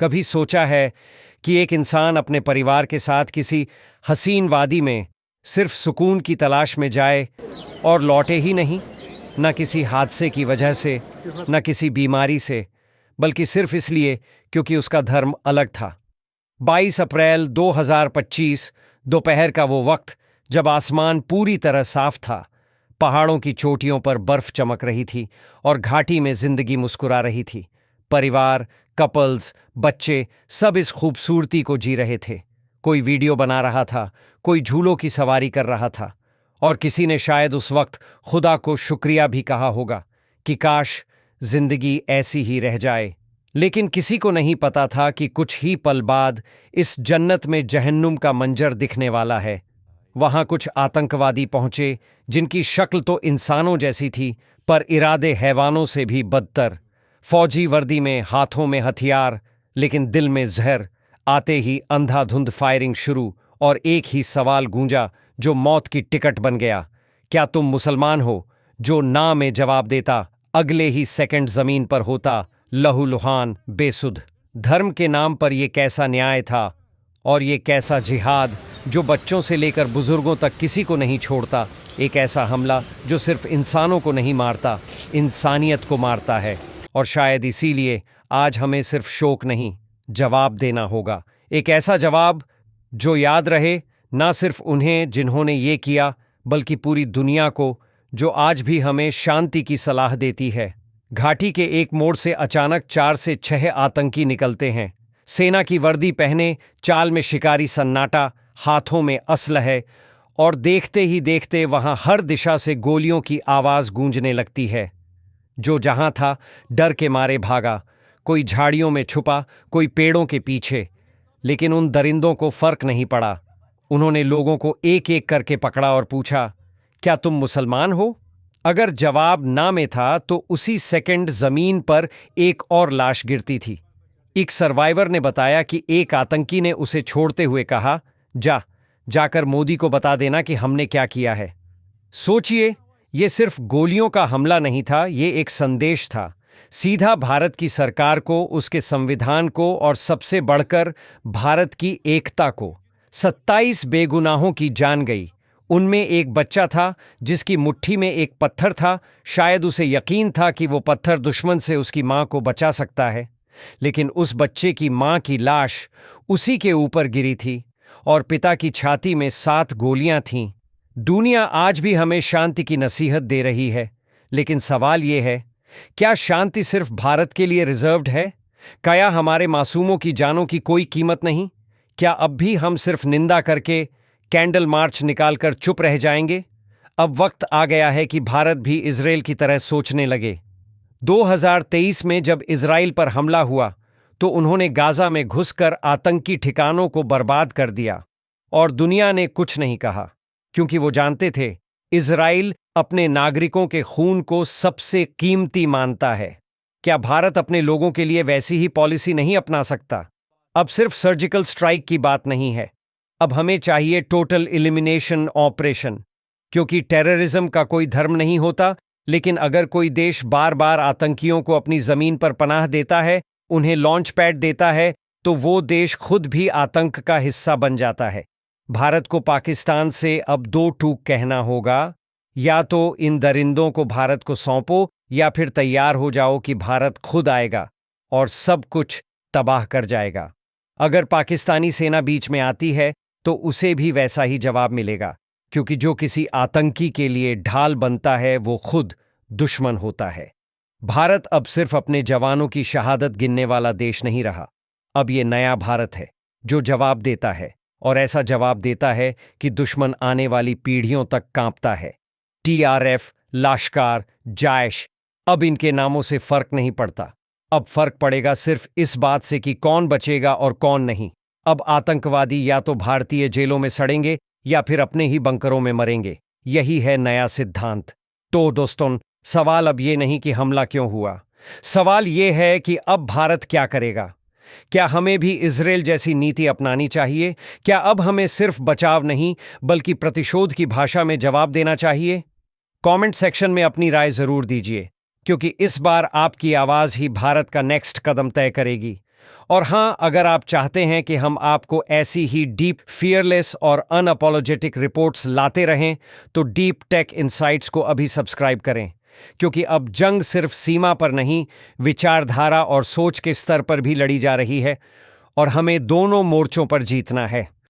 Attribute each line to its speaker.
Speaker 1: कभी सोचा है कि एक इंसान अपने परिवार के साथ किसी हसीन वादी में सिर्फ सुकून की तलाश में जाए और लौटे ही नहीं, न किसी हादसे की वजह से, न किसी बीमारी से, बल्कि सिर्फ इसलिए क्योंकि उसका धर्म अलग था। 22 अप्रैल 2025 दोपहर का वो वक्त जब आसमान पूरी तरह साफ था, पहाड़ों की चोटियों पर बर्फ चमक रही थी और घाटी में जिंदगी मुस्कुरा रही थी। परिवार, कपल्स, बच्चे सब इस खूबसूरती को जी रहे थे। कोई वीडियो बना रहा था, कोई झूलों की सवारी कर रहा था, और किसी ने शायद उस वक्त खुदा को शुक्रिया भी कहा होगा कि काश जिंदगी ऐसी ही रह जाए। लेकिन किसी को नहीं पता था कि कुछ ही पल बाद इस जन्नत में जहन्नुम का मंजर दिखने वाला है। वहां कुछ आतंकवादी पहुंचे जिनकी शक्ल तो इंसानों जैसी थी, पर इरादे हैवानों से भी बदतर। फौजी वर्दी में, हाथों में हथियार, लेकिन दिल में जहर। आते ही अंधाधुंध फायरिंग शुरू और एक ही सवाल गूंजा जो मौत की टिकट बन गया, क्या तुम मुसलमान हो? जो ना में जवाब देता, अगले ही सेकंड जमीन पर होता लहूलुहान, बेसुध। धर्म के नाम पर यह कैसा न्याय था, और ये कैसा जिहाद जो बच्चों से लेकर बुजुर्गों तक किसी को नहीं छोड़ता। एक ऐसा हमला जो सिर्फ इंसानों को नहीं मारता, इंसानियत को मारता है। और शायद इसीलिए आज हमें सिर्फ शोक नहीं, जवाब देना होगा। एक ऐसा जवाब जो याद रहे, ना सिर्फ उन्हें जिन्होंने ये किया, बल्कि पूरी दुनिया को जो आज भी हमें शांति की सलाह देती है। घाटी के एक मोड़ से अचानक 4 से 6 आतंकी निकलते हैं। सेना की वर्दी पहने, चाल में शिकारी सन्नाटा, हाथों में असलहे, और देखते ही देखते वहां हर दिशा से गोलियों की आवाज गूंजने लगती है। जो जहां था डर के मारे भागा, कोई झाड़ियों में छुपा, कोई पेड़ों के पीछे। लेकिन उन दरिंदों को फर्क नहीं पड़ा। उन्होंने लोगों को एक एक करके पकड़ा और पूछा, क्या तुम मुसलमान हो? अगर जवाब ना में था तो उसी सेकंड जमीन पर एक और लाश गिरती थी। एक सर्वाइवर ने बताया कि एक आतंकी ने उसे छोड़ते हुए कहा, जाकर मोदी को बता देना कि हमने क्या किया है। सोचिए, ये सिर्फ गोलियों का हमला नहीं था, ये एक संदेश था, सीधा भारत की सरकार को, उसके संविधान को, और सबसे बढ़कर भारत की एकता को। 27 बेगुनाहों की जान गई। उनमें एक बच्चा था जिसकी मुट्ठी में एक पत्थर था। शायद उसे यकीन था कि वो पत्थर दुश्मन से उसकी मां को बचा सकता है, लेकिन उस बच्चे की मां की लाश उसी के ऊपर गिरी थी, और पिता की छाती में 7 गोलियां थीं। दुनिया आज भी हमें शांति की नसीहत दे रही है, लेकिन सवाल ये है, क्या शांति सिर्फ भारत के लिए रिजर्व्ड है? क्या हमारे मासूमों की जानों की कोई कीमत नहीं? क्या अब भी हम सिर्फ निंदा करके, कैंडल मार्च निकालकर चुप रह जाएंगे? अब वक्त आ गया है कि भारत भी इजराइल की तरह सोचने लगे। 2023 में जब इजराइल पर हमला हुआ तो उन्होंने गाजा में घुसकर आतंकी ठिकानों को बर्बाद कर दिया, और दुनिया ने कुछ नहीं कहा, क्योंकि वो जानते थे इजराइल अपने नागरिकों के खून को सबसे कीमती मानता है। क्या भारत अपने लोगों के लिए वैसी ही पॉलिसी नहीं अपना सकता? अब सिर्फ सर्जिकल स्ट्राइक की बात नहीं है, अब हमें चाहिए टोटल एलिमिनेशन ऑपरेशन। क्योंकि टेररिज्म का कोई धर्म नहीं होता, लेकिन अगर कोई देश बार बार आतंकियों को अपनी जमीन पर पनाह देता है, उन्हें लॉन्च पैड देता है, तो वो देश खुद भी आतंक का हिस्सा बन जाता है। भारत को पाकिस्तान से अब 2 टूक कहना होगा, या तो इन दरिंदों को भारत को सौंपो, या फिर तैयार हो जाओ कि भारत खुद आएगा और सब कुछ तबाह कर जाएगा। अगर पाकिस्तानी सेना बीच में आती है तो उसे भी वैसा ही जवाब मिलेगा, क्योंकि जो किसी आतंकी के लिए ढाल बनता है वो खुद दुश्मन होता है। भारत अब सिर्फ अपने जवानों की शहादत गिनने वाला देश नहीं रहा। अब ये नया भारत है जो जवाब देता है, और ऐसा जवाब देता है कि दुश्मन आने वाली पीढ़ियों तक कांपता है। TRF, लश्कर, जायश, अब इनके नामों से फर्क नहीं पड़ता। अब फर्क पड़ेगा सिर्फ इस बात से कि कौन बचेगा और कौन नहीं। अब आतंकवादी या तो भारतीय जेलों में सड़ेंगे या फिर अपने ही बंकरों में मरेंगे। यही है नया सिद्धांत। तो दोस्तों, सवाल अब ये नहीं कि हमला क्यों हुआ, सवाल ये है कि अब भारत क्या करेगा। क्या हमें भी इजराइल जैसी नीति अपनानी चाहिए? क्या अब हमें सिर्फ बचाव नहीं बल्कि प्रतिशोध की भाषा में जवाब देना चाहिए? कमेंट सेक्शन में अपनी राय जरूर दीजिए, क्योंकि इस बार आपकी आवाज ही भारत का नेक्स्ट कदम तय करेगी। और हाँ, अगर आप चाहते हैं कि हम आपको ऐसी ही डीप, फियरलेस और अनअपोलोजेटिक रिपोर्ट्स लाते रहें, तो डीप टेक इनसाइट्स को अभी सब्सक्राइब करें, क्योंकि अब जंग सिर्फ सीमा पर नहीं, विचारधारा और सोच के स्तर पर भी लड़ी जा रही है, और हमें दोनों मोर्चों पर जीतना है।